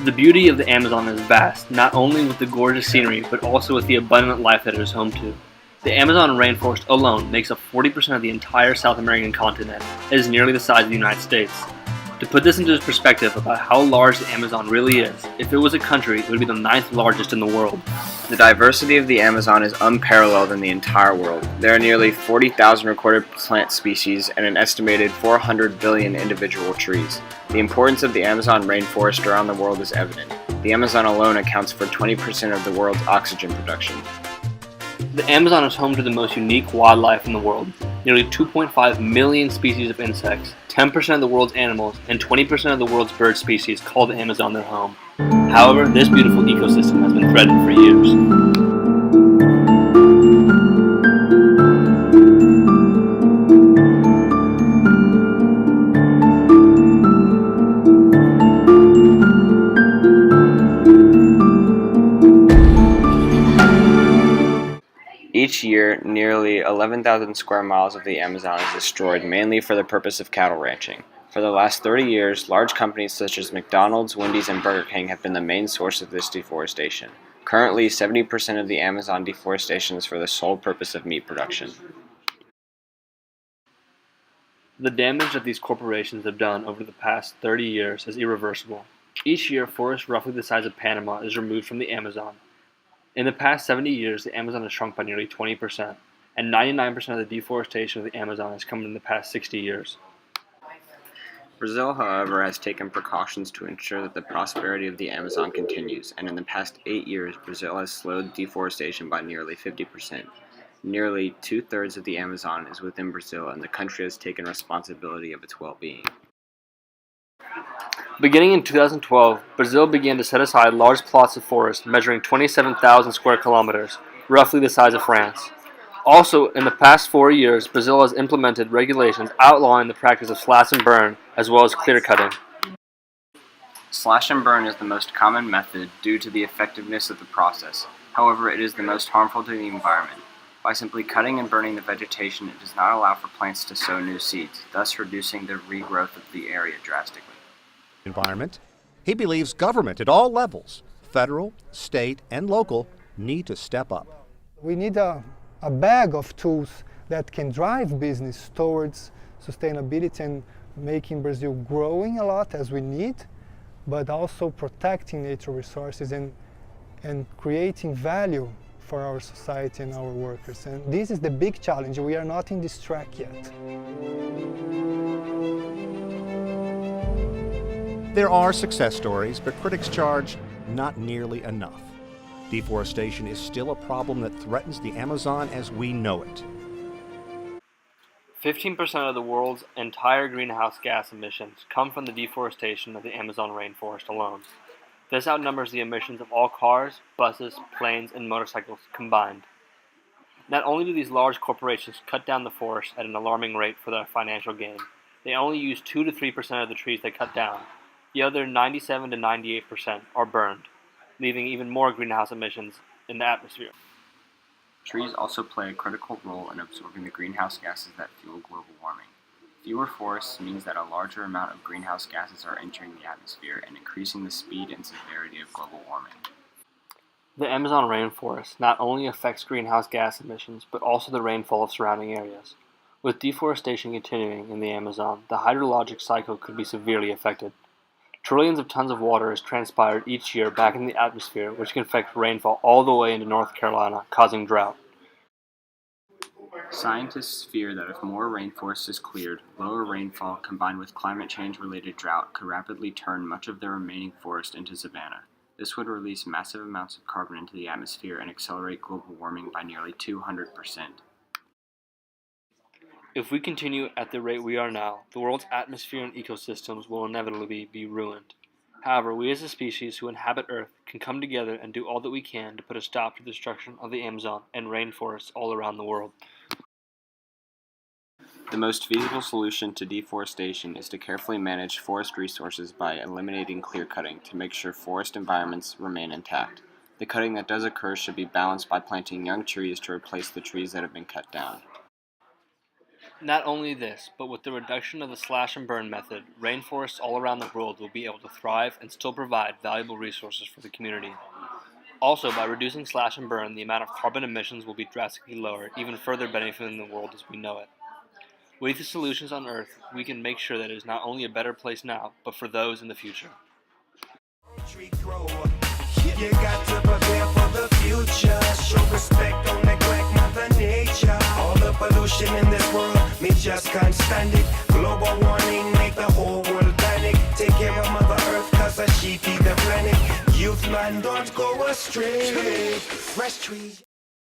The beauty of the Amazon is vast, not only with the gorgeous scenery, but also with the abundant life that it is home to. The Amazon rainforest alone makes up 40% of the entire South American continent. It is nearly the size of the United States. To put this into perspective about how large the Amazon really is, if it was a country, it would be the 9th largest in the world. The diversity of the Amazon is unparalleled in the entire world. There are nearly 40,000 recorded plant species and an estimated 400 billion individual trees. The importance of the Amazon rainforest around the world is evident. The Amazon alone accounts for 20% of the world's oxygen production. The Amazon is home to the most unique wildlife in the world. Nearly 2.5 million species of insects, 10% of the world's animals, and 20% of the world's bird species call the Amazon their home. However, this beautiful ecosystem has been threatened for years. Each year, nearly 11,000 square miles of the Amazon is destroyed mainly for the purpose of cattle ranching. For the last 30 years, large companies such as McDonald's, Wendy's, and Burger King have been the main source of this deforestation. Currently, 70% of the Amazon deforestation is for the sole purpose of meat production. The damage that these corporations have done over the past 30 years is irreversible. Each year, forest roughly the size of Panama is removed from the Amazon. In the past 70 years, the Amazon has shrunk by nearly 20%, and 99% of the deforestation of the Amazon has come in the past 60 years. Brazil, however, has taken precautions to ensure that the prosperity of the Amazon continues, and in the past 8 years, Brazil has slowed deforestation by nearly 50%. Nearly two-thirds of the Amazon is within Brazil, and the country has taken responsibility of its well-being. Beginning in 2012, Brazil began to set aside large plots of forest measuring 27,000 square kilometers, roughly the size of France. Also, in the past 4 years, Brazil has implemented regulations outlawing the practice of slash and burn, as well as clear cutting. Slash and burn is the most common method due to the effectiveness of the process. However, it is the most harmful to the environment. By simply cutting and burning the vegetation, it does not allow for plants to sow new seeds, thus reducing the regrowth of the area drastically. Environment. He believes government at all levels, federal, state, and local, need to step up. We need a bag of tools that can drive business towards sustainability and making Brazil growing a lot as we need, but also protecting natural resources and creating value for our society and our workers. And this is the big challenge. We are not in this track yet. There are success stories, but critics charge not nearly enough. Deforestation is still a problem that threatens the Amazon as we know it. 15% of the world's entire greenhouse gas emissions come from the deforestation of the Amazon rainforest alone. This outnumbers the emissions of all cars, buses, planes, and motorcycles combined. Not only do these large corporations cut down the forest at an alarming rate for their financial gain, they only use 2 to 3% of the trees they cut down. The other 97 to 98% are burned, leaving even more greenhouse emissions in the atmosphere. Trees also play a critical role in absorbing the greenhouse gases that fuel global warming. Fewer forests means that a larger amount of greenhouse gases are entering the atmosphere and increasing the speed and severity of global warming. The Amazon rainforest not only affects greenhouse gas emissions, but also the rainfall of surrounding areas. With deforestation continuing in the Amazon, the hydrologic cycle could be severely affected. Trillions of tons of water is transpired each year back in the atmosphere, which can affect rainfall all the way into North Carolina, causing drought. Scientists fear that if more rainforest is cleared, lower rainfall combined with climate change-related drought could rapidly turn much of the remaining forest into savanna. This would release massive amounts of carbon into the atmosphere and accelerate global warming by nearly 200%. If we continue at the rate we are now, the world's atmosphere and ecosystems will inevitably be ruined. However, we as a species who inhabit Earth can come together and do all that we can to put a stop to the destruction of the Amazon and rainforests all around the world. The most feasible solution to deforestation is to carefully manage forest resources by eliminating clear cutting to make sure forest environments remain intact. The cutting that does occur should be balanced by planting young trees to replace the trees that have been cut down. Not only this, but with the reduction of the slash and burn method, rainforests all around the world will be able to thrive and still provide valuable resources for the community. Also, by reducing slash and burn, the amount of carbon emissions will be drastically lower, even further benefiting the world as we know it. With the solutions on Earth, we can make sure that it is not only a better place now, but for those in the future. You got to prepare for the future. Show respect, don't neglect Mother Nature. All the pollution in this world, me just can't stand it. Global warming make the whole world panic. Take care of Mother Earth, cause she feed the planet. Youth man, don't go astray. Fresh trees.